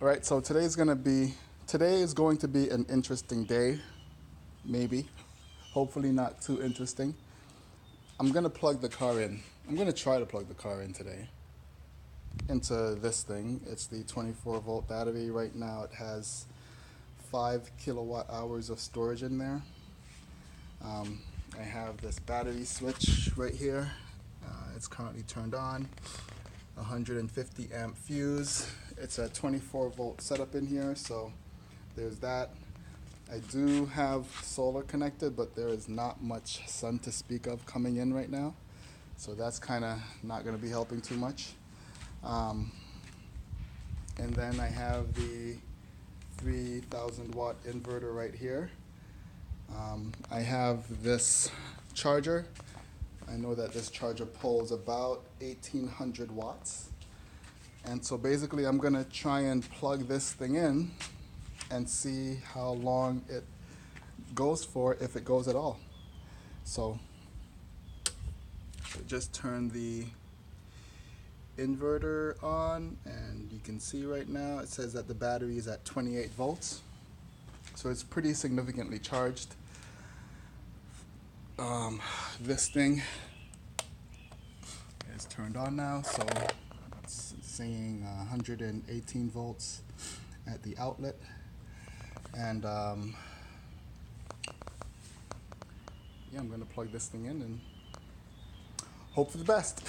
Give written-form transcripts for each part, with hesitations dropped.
All right, so today is going to be an interesting day, maybe. Hopefully not too interesting. I'm gonna plug the car in. I'm gonna try to plug the car in today into this thing. It's the 24-volt battery. Right now it has 5 kilowatt hours of storage in there. Um, I have this battery switch right here. It's currently turned on. 150 amp fuse. It's a 24 volt setup in here, so there's that. I do have solar connected, but there is not much sun to speak of coming in right now, so that's kind of not going to be helping too much. Um, and then I have the 3000 watt inverter right here. I have this charger. I know that this charger pulls about 1800 watts. And so basically I'm gonna try and plug this thing in and see how long it goes for, if it goes at all. So just turn the inverter on, and you can see right now it says that the battery is at 28 volts. So it's pretty significantly charged. This thing is turned on now, so it's saying 118 volts at the outlet. And yeah, I'm gonna plug this thing in and hope for the best.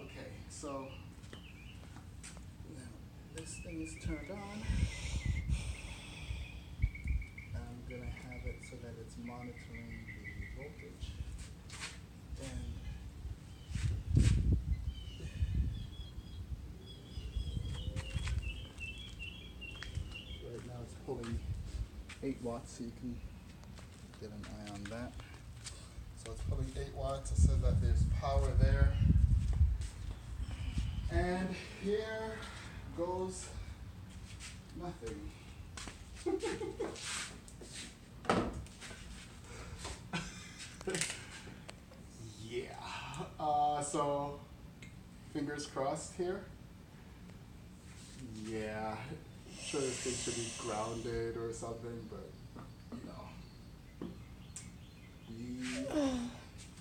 Okay, so now this thing is turned on. I'm gonna have it so that it's monitoring the voltage. And right now it's pulling 8 watts, so you can get an eye on that. So it's pulling 8 watts. It says that there's power there. And here goes nothing. Yeah. So fingers crossed here. Yeah. Sure, this thing should be grounded or something, but we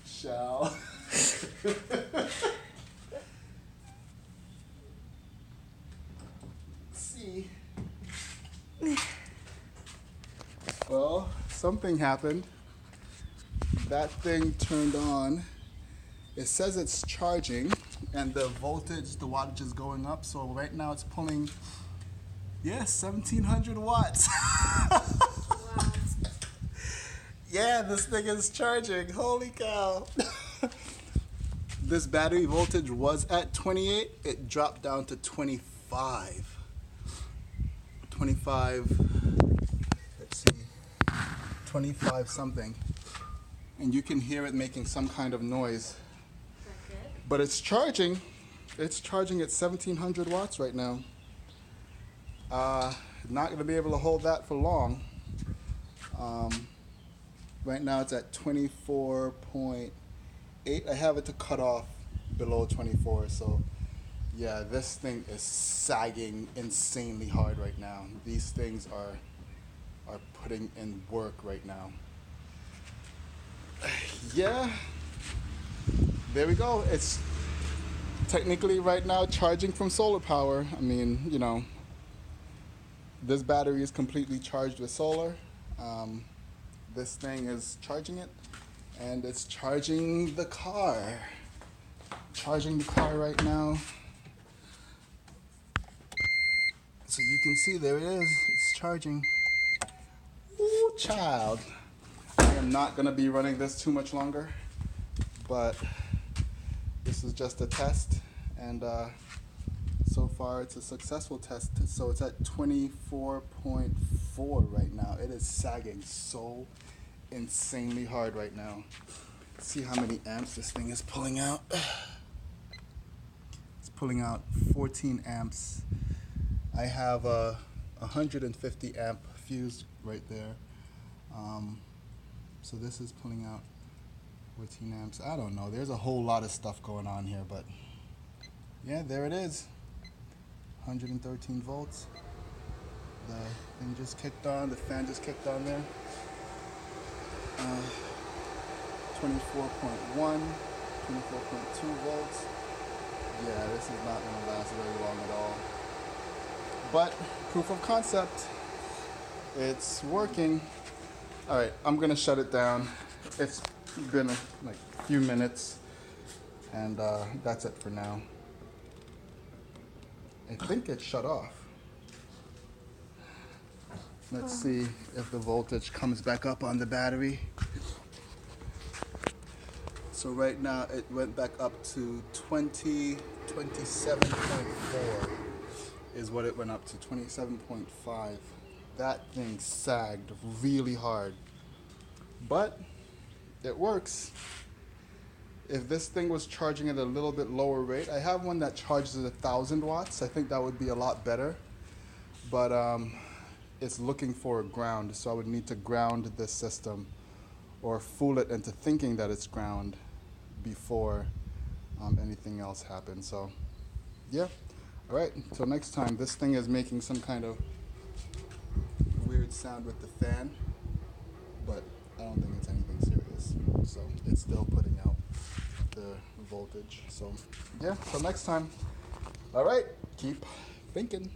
shall. See. Well, something happened. That thing turned on. It says it's charging, and the voltage, the wattage is going up. So right now it's pulling, 1700 watts. Wow. Yeah, this thing is charging. Holy cow. This battery voltage was at 28. It dropped down to 25. 25, let's see, 25 something. And you can hear it making some kind of noise. Is that good? But it's charging. It's charging at 1700 watts right now. Not going to be able to hold that for long. Right now it's at 24.8. I have it to cut off below 24. So yeah, this thing is sagging insanely hard right now. These things are putting in work right now. Yeah, there we go. It's technically right now charging from solar power. I mean, this battery is completely charged with solar. This thing is charging it, and it's charging the car. Charging the car right now. So you can see there it is. It's charging. Ooh, child. I am not going to be running this too much longer, but this is just a test, and so far it's a successful test. So it's at 24.4 right now. It is sagging so insanely hard right now. Let's see how many amps this thing is pulling out. It's pulling out 14 amps. I have a 150 amp fuse right there. So this is pulling out 14 amps. I don't know. There's a whole lot of stuff going on here, but yeah, there it is. 113 volts. The thing just kicked on. The fan just kicked on there. 24.1, 24.2 volts. Yeah, this is not going to last very long at all. But proof of concept. It's working. All right, I'm going to shut it down. It's been like a few minutes, and that's it for now. I think it shut off. Let's see if the voltage comes back up on the battery. So right now it went back up to 27.4 is what it went up to, 27.5. That thing sagged really hard, but it works. If this thing was charging at a little bit lower rate, I have one that charges at 1,000 watts. I think that would be a lot better, but it's looking for a ground, so I would need to ground this system or fool it into thinking that it's ground before anything else happens. So yeah, all right, until next time. This thing is making some kind of weird sound with the fan, but I don't think it's anything serious. So it's still putting out the voltage. So yeah, till next time. All right, keep thinking.